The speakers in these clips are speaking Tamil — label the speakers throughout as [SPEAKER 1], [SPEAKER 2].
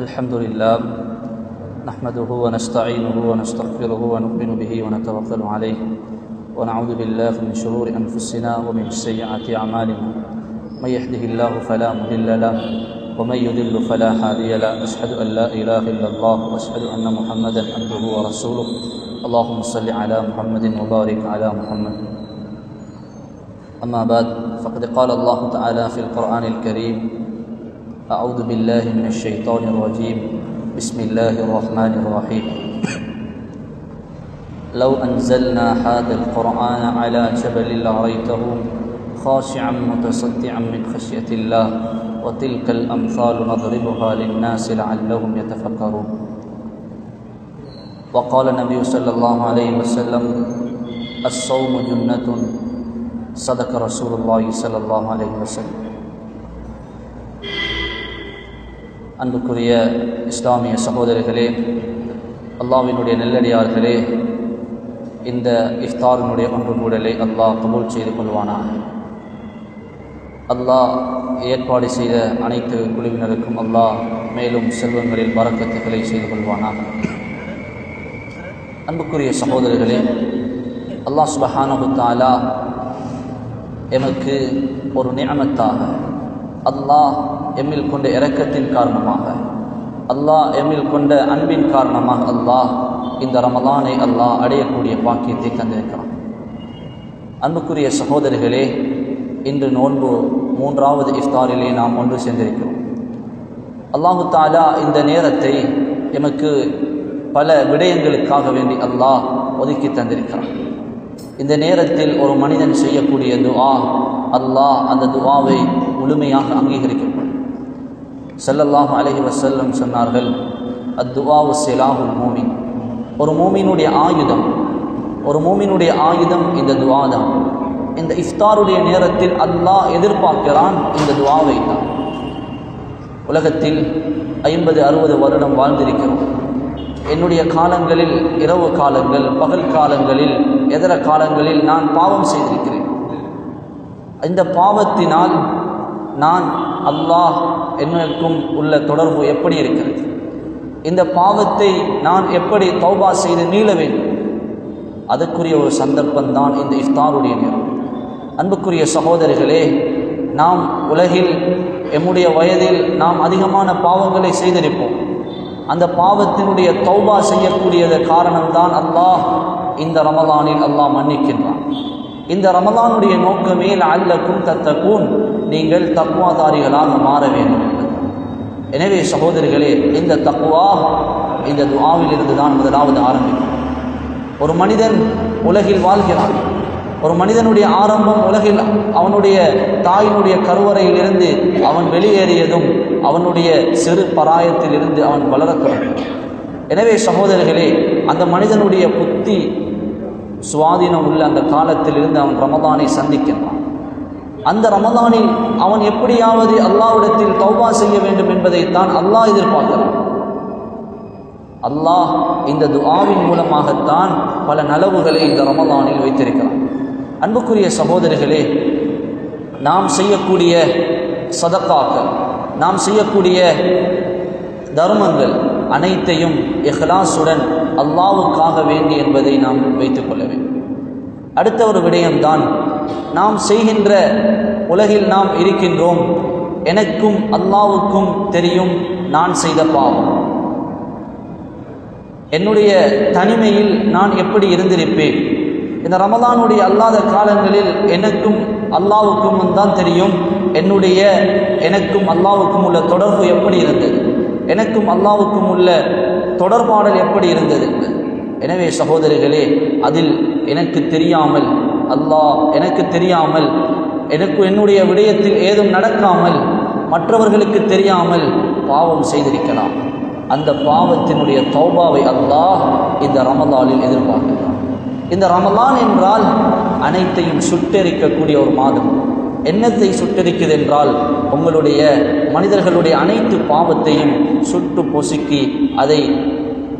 [SPEAKER 1] الحمد لله نحمده ونستعينه ونستغفره ونؤمن به ونتوكل عليه ونعوذ بالله من شرور أنفسنا ومن سيئات أعمالنا من يهده الله فلا مضل له ومن يضلل فلا هادي له أشهد أن لا إله إلا الله وأشهد أن محمدا عبده ورسوله اللهم صل على محمد وبارك على محمد أما بعد فقد قال الله تعالى في القرآن الكريم أعوذ بالله من الشيطان الرجيم بسم الله الرحمن الرحيم لو أنزلنا هذا القرآن على جبل لرأيته خاشعا متصدعا من خشية الله وتلك الأمثال نضربها للناس لعلهم يتفكرون. وقال النبي صلى الله عليه وسلم الصوم جنة صدق رسول الله صلى الله عليه وسلم. அன்புக்குரிய இஸ்லாமிய சகோதரர்களே, அல்லாஹ்வினுடைய நல்லடியார்களே, இந்த இஃப்தாரினுடைய ஒன்று கூடலை அல்லாஹ் கபூல் செய்து கொள்வானாக. அல்லாஹ் ஏற்பாடு செய்த அனைத்து குழுவினருக்கும் அல்லாஹ் மேலும் செல்வங்களில் பரக்கத்துக்களை செய்து கொள்வானாக. அன்புக்குரிய சகோதரர்களே, அல்லாஹ் சுப்ஹானஹு தஆலா எமக்கு ஒரு நிஅமத்தாக, அல்லாஹ் எம்மில் கொண்ட இரக்கத்தின் காரணமாக, அல்லாஹ் எம்மில் கொண்ட அன்பின் காரணமாக அல்லாஹ் இந்த ரமலானை அல்லாஹ் அடையக்கூடிய பாக்கியத்தை தந்திருக்கிறான். அன்புக்குரிய சகோதரர்களே, இன்று நோன்பு 3வது இஃப்தாரிலே நாம் ஒன்று சேர்ந்திருக்கிறோம். அல்லாஹு தஆலா இந்த நேரத்தை எமக்கு பல விடயங்களுக்காக வேண்டி அல்லாஹ் ஒதுக்கி தந்திருக்கிறான். இந்த நேரத்தில் ஒரு மனிதன் செய்யக்கூடிய துஆ, அல்லாஹ் அந்த துஆவை முழுமையாக அங்கீகரிக்கப்படும். ஸல்லல்லாஹு அலைஹி வஸல்லம் சொன்னார்கள், அத்துஆவு சிலாஹுல் மூமின். ஒரு மூமினுடைய ஆயுதம் இந்த துஆ தான். இந்த இஃப்தாருடைய நேரத்தில் அல்லாஹ் எதிர்பார்க்கிறான் இந்த துஆவை தான். உலகத்தில் 50-60 வருடம் வாழ்ந்திருக்கிறோம். என்னுடைய காலங்களில், இரவு காலங்கள், பகல் காலங்களில், எதிர காலங்களில் நான் பாவம் செய்திருக்கிறேன். இந்த பாவத்தினால் நான் அல்லாஹ் என்னுக்கும் உள்ள தொடர்பு எப்படி இருக்கிறது? இந்த பாவத்தை நான் எப்படி தௌபா செய்து நீள வேண்டும்? அதுக்குரிய ஒரு சந்தர்ப்பம்தான் இந்த இஃப்தாருடைய நேரம். அன்புக்குரிய சகோதரர்களே, நாம் உலகில் எம்முடைய வயதில் நாம் அதிகமான பாவங்களை செய்திருப்போம். அந்த பாவத்தினுடைய தௌபா செய்யக்கூடியத காரணம்தான் அல்லாஹ் இந்த ரமலானில் அல்லாஹ் மன்னிக்கின்றான். இந்த ரமலானுடைய நோக்கமே லஅல்லக்கும் தத்தகூன், நீங்கள் தக்வாதாரிகளாக மாற வேண்டும் என்பது. எனவே சகோதரர்களே, இந்த தக்வா இந்த துஆவில் இருந்து தான் முதலாவது ஆரம்பிக்கும். ஒரு மனிதன் உலகில் வாழ்கிறான். ஒரு மனிதனுடைய ஆரம்பம் உலகில் அவனுடைய தாயினுடைய கருவறையிலிருந்து அவன் வெளியேறியதும் அவனுடைய சிறு பராயத்தில் இருந்து அவன் வளரத் தொடங்கும். எனவே சகோதரர்களே, அந்த மனிதனுடைய புத்தி சுவாதீனம் உள்ள அந்த காலத்திலிருந்து அவன் ரமதானை சந்திக்கின்றான். அந்த ரமதானில் அவன் எப்படியாவது அல்லாஹ்விடத்தில் தௌபா செய்ய வேண்டும் என்பதைத்தான் அல்லாஹ் எதிர்பார்க்கிறான். அல்லாஹ் இந்த துஆவின் மூலமாகத்தான் பல நலவுகளை இந்த ரமதானில் வைத்திருக்கிறான். அன்புக்குரிய சகோதரர்களே, நாம் செய்யக்கூடிய சதக்காக்கள், நாம் செய்யக்கூடிய தர்மங்கள் அனைத்தையும் இஹ்லாஸுடன் அல்லாஹ்வுக்காக வேண்டி என்பதை நாம் வைத்துக் கொள்ள வேண்டும். அடுத்த ஒரு விடயம்தான், நாம் செய்கின்ற, உலகில் நாம் இருக்கின்றோம், எனக்கும் அல்லாஹ்வுக்கும் தெரியும் நான் செய்த பாவம். என்னுடைய தனிமையில் நான் எப்படி இருந்திருப்பேன்? இந்த ரமலானுடைய அல்லாத காலங்களில் எனக்கும் அல்லாஹ்வுக்கும் தான் தெரியும் எனக்கும் அல்லாஹ்வுக்கும் உள்ள தொடர்பு எப்படி இருந்தது, எனக்கும் அல்லாஹ்வுக்கும் உள்ள தொடர்பாடல் எப்படி இருந்தது. எனவே சகோதரர்களே, அதில் எனக்கு தெரியாமல், என்னுடைய விடயத்தில் ஏதும் நடக்காமல், மற்றவர்களுக்கு தெரியாமல் பாவம் செய்திருக்கலாம். அந்த பாவத்தினுடைய தௌபாவை அல்லாஹ் இந்த ரமலானில் எதிர்பார்க்கிறான். இந்த ரமலான் என்றால் அனைத்தையும் சுட்டெரிக்கக்கூடிய ஒரு மாதம். என்னத்தை சுட்டெரிக்குது என்றால், உங்களுடைய மனிதர்களுடைய அனைத்து பாவத்தையும் சுட்டு பொசுக்கி அதை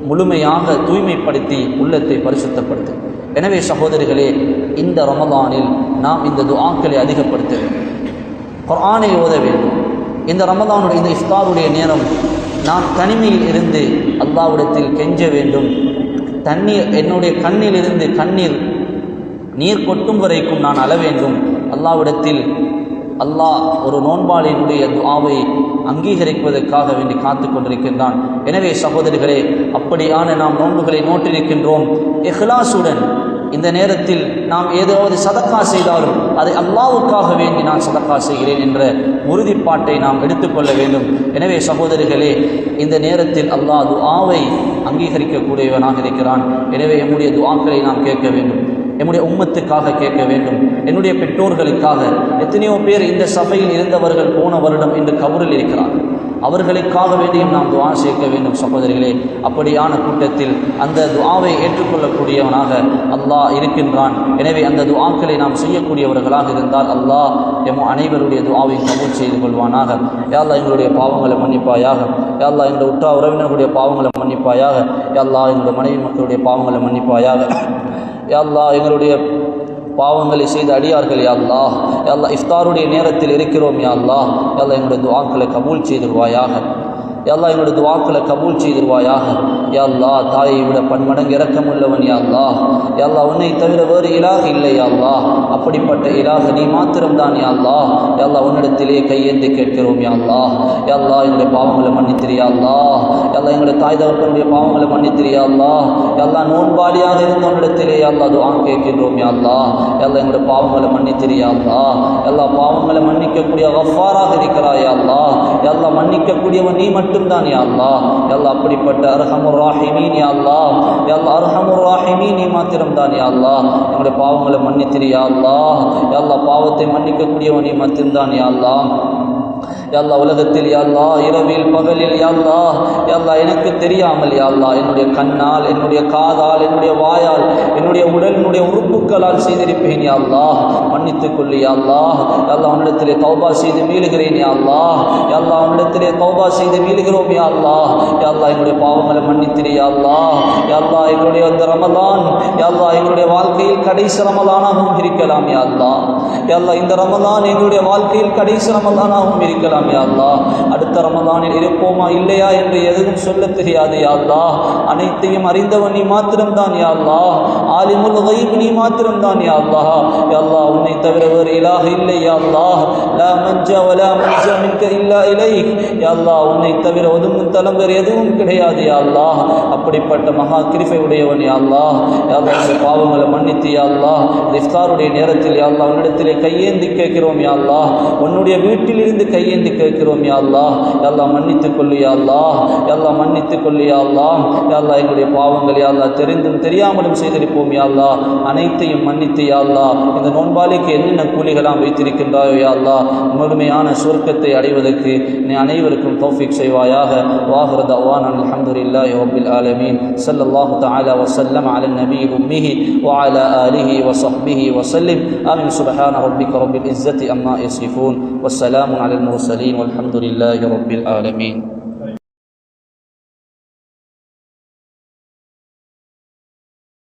[SPEAKER 1] முழுமையாக தூய்மைப்படுத்தி உள்ளத்தை பரிசுத்தப்படுத்து. எனவே சகோதரிகளே, இந்த ரமலானில் நாம் இந்த துஆக்களை அதிகப்படுத்த வேண்டும், குர்ஆனை ஓத வேண்டும். இந்த ரமலானுடைய இந்த இஃப்தாருடைய நேரம் நான் தனிமையில் இருந்து அல்லாஹ்விடத்தில் கெஞ்ச வேண்டும். தண்ணீர் என்னுடைய கண்ணிலிருந்து நீர் கொட்டும் வரைக்கும் நான் அழ வேண்டும். அல்லாஹ்விடத்தில் அல்லாஹ் ஒரு நோன்பாளியினுடைய துஆவை அங்கீகரிப்பதற்காக வேண்டி காத்து கொண்டிருக்கின்றான். எனவே சகோதரிகளே, அப்படியான நாம் நோன்புகளை நோட்டிருக்கின்றோம். இஹ்லாசுடன் இந்த நேரத்தில் நாம் ஏதாவது சதக்கா செய்தாலும் அதை அல்லாஹ்வுக்காக வேண்டி நான் சதக்கா செய்கிறேன் என்ற உறுதிப்பாட்டை நாம் எடுத்துக்கொள்ள வேண்டும். எனவே சகோதரிகளே, இந்த நேரத்தில் அல்லாஹ் துஆவை அங்கீகரிக்கக்கூடியவனாக இருக்கிறான். எனவே நம்முடைய துஆக்களை நாம் கேட்க வேண்டும். என்னுடைய உம்மத்துக்காக கேட்க வேண்டும். என்னுடைய பெற்றோர்களுக்காக. எத்தனையோ பேர் இந்த சபையில் இருந்தவர்கள் போன வருடம் இன்று கபரில் இருக்கிறார்கள். அவர்களுக்காக வேண்டியும் நாம் துஆ சேர்க்க வேண்டும் சகோதரிகளே. அப்படியான கூட்டத்தில் அந்த துஆவை ஏற்றுக்கொள்ளக்கூடியவனாக அல்லாஹ் இருக்கின்றான். எனவே அந்த துஆக்களை நாம் செய்யக்கூடியவர்களாக இருந்தால் அல்லாஹ் எம் அனைவருடைய துஆவை கபூல் செய்து கொள்வானாக. யா அல்லாஹ் எங்களுடைய பாவங்களை மன்னிப்பாயாக. யா அல்லாஹ் எங்களுடைய உற்றார் உறவினர்களுடைய பாவங்களை மன்னிப்பாயாக. யா அல்லாஹ் எங்களுடைய மனைவி மக்களுடைய பாவங்களை மன்னிப்பாயாக. யா அல்லாஹ் எங்களுடைய பாவங்களை செய்த அடியார்கள் யா அல்லாஹ். யா அல்லாஹ் இஃப்தாருடைய நேரத்தில் இருக்கிறோம் யா அல்லாஹ். யா அல்லாஹ் எங்களுடைய துஆக்களை கபூல் செய்திருவாயாக. யா அல்லாஹ் எங்களுடைய துஆக்களை கபூல் செய்திருவாயாக. யா அல்லாஹ் தாயை விட பன்மடங்கு இரக்கமுள்ளவன் யா அல்லாஹ். யா அல்லாஹ் உன்னை தவிர வேறு இலாஹ் இல்லை யா அல்லாஹ். அப்படிப்பட்ட இலாஹ் நீ மாத்திரம்தான் யா அல்லாஹ். யா அல்லாஹ் உன்னிடத்திலே கையேந்தி கேட்கிறோம் யா அல்லாஹ். யா அல்லாஹ் எங்களுடைய பாவங்களை மன்னித்திரு யா அல்லாஹ். யா அல்லாஹ் எங்களுடைய தாய் தகப்பனுடைய பாவங்களை மன்னித்திரு யா அல்லாஹ். யா அல்லாஹ் நோன்பாளியாக இருந்த உன்னிடத்திலே யா அல்லாஹ் துஆ கேட்கின்றோம் யா அல்லாஹ். யா அல்லாஹ் எங்களுடைய பாவங்களை மன்னித்திரு யா அல்லாஹ். யா அல்லாஹ் பாவங்களை மன்னிக்கக்கூடிய கஃபாராக இருக்கிறாய் யா அல்லாஹ். யா அல்லாஹ் மன்னிக்கக்கூடியவன் நீ மட்டும்தான் யா அல்லாஹ். யா அல்லாஹ் அப்படிப்பட்ட அர்ஹமுர் ராஹிமீன் யா அல்லாஹ். யா அல்லாஹ் அர்ஹமுர் ராஹிமீன் நீ மாத்திரம்தான் யா அல்லாஹ். எங்களுடைய பாவங்களை மன்னித்திரு யா அல்லாஹ். யா அல்லாஹ் பாவத்தை மன்னிக்கக்கூடியவன் நீ மட்டும்தான் யா அல்லாஹ். யா அல்லாஹ் உலகத்தில் யா அல்லாஹ் இரவில் பகலில் யா அல்லாஹ் யா அல்லாஹ் எனக்கு தெரியாமல் யா அல்லாஹ் என்னுடைய கண்ணால், என்னுடைய காதால், என்னுடைய வாயால், என்னுடைய உடலினுடைய உறுப்புகளால் செய்திருப்பேன் யா அல்லாஹ். மன்னித்துக் கொள்ளு யா அல்லாஹ். யா அல்லாஹ் உன்னிடத்திலே தௌபா செய்து மீளுகிறேன் யா அல்லாஹ். யா அல்லாஹ் உன்னிடத்திலே தௌபா செய்து மீளுகிறோம் யா அல்லாஹ். யா அல்லாஹ் எங்களுடைய பாவங்களை மன்னித்திரு யா அல்லாஹ். யா அல்லாஹ் எங்களுடைய அந்த ரமலான் யா அல்லாஹ் எங்களுடைய வாழ்க்கையில் கடைசி ரமலானாகவும் இருக்கலாம் யா அல்லாஹ். யா அல்லாஹ் இந்த ரமலான் எங்களுடைய வாழ்க்கையில் கடைசி ரமலானாகவும் இருக்கலாம் யா அல்லாஹ். அடுத்த ரமலானில் இருப்போமா இல்லையா என்று எதுவும் சொல்ல தெரியாது யா அல்லாஹ். அனைத்தையும் அறிந்தவன் நீ மாத்திரம்தான் யா அல்லாஹ். ஆலிமுல் கைப் நீ மாத்திரம்தான் யா அல்லாஹ். யா அல்லாஹ் உன்னை தவிர வேறு இலாஹ் இல்லை யா அல்லாஹ். லா மன்ஜா வலா மன்ஜா மின்க இல்லா இலைக். யா அல்லாஹ் உன்னை தவிர ஒதுங்கும் தலம் வேறு எதுவும் கிடையாது யா அல்லாஹ். அப்படிப்பட்ட மகா கிருபை உடையவன் யா அல்லாஹ். யா அல்லாஹ் இந்த பாவங்களை மன்னித்து யா அல்லாஹ் இஃப்தாருடைய நேரத்தில் யா அல்லாஹ் உன்னிடத்திலே கையேந்தி கேட்கிறோம் யா அல்லாஹ். உன்னுடைய வீட்டிலிருந்து கையேந்தி கேட்கிறோம் யா அல்லாஹ். யா அல்லாஹ் மன்னித்துக் கொள்ளு யா அல்லாஹ். யா அல்லாஹ் மன்னித்துக் கொள்ளு யா அல்லாஹ். யா அல்லாஹ் எங்களுடைய பாவங்கள் யா அல்லாஹ் தெரிந்தும் தெரியாமலும் செய்திருப்போம் யா அல்லாஹ். அனைத்தையும் மன்னித்து யா அல்லாஹ் இந்த நோன்பாளிக்கு என்னென்ன கூலிகளாம் வைத்திருக்கின்றாயோ யா அல்லாஹ் முழுமையான சுவர்க்கத்தை அடைவதற்கு நீ அனைவருக்கும் தௌஃபீக் செய்வாயாக. வாஹிரு தஅவானா அல்ஹம்துலில்லாஹி ரப்பில் ஆலமீன். ஸல்லல்லாஹு தஆலா வஸல்லம் அலா நபியில் உம்மிஹி வ அலா ஆலிஹி வ ஸஹ்பிஹி வஸல்லம். ஆமீன். சுப்ஹான ரப்பிக ரப்பில் இஸ்ஸத்தி அம்மா யசிஃபூன். வஸ்ஸலாமு அலல் முர்ஸலீன். والحمد لله رب العالمين.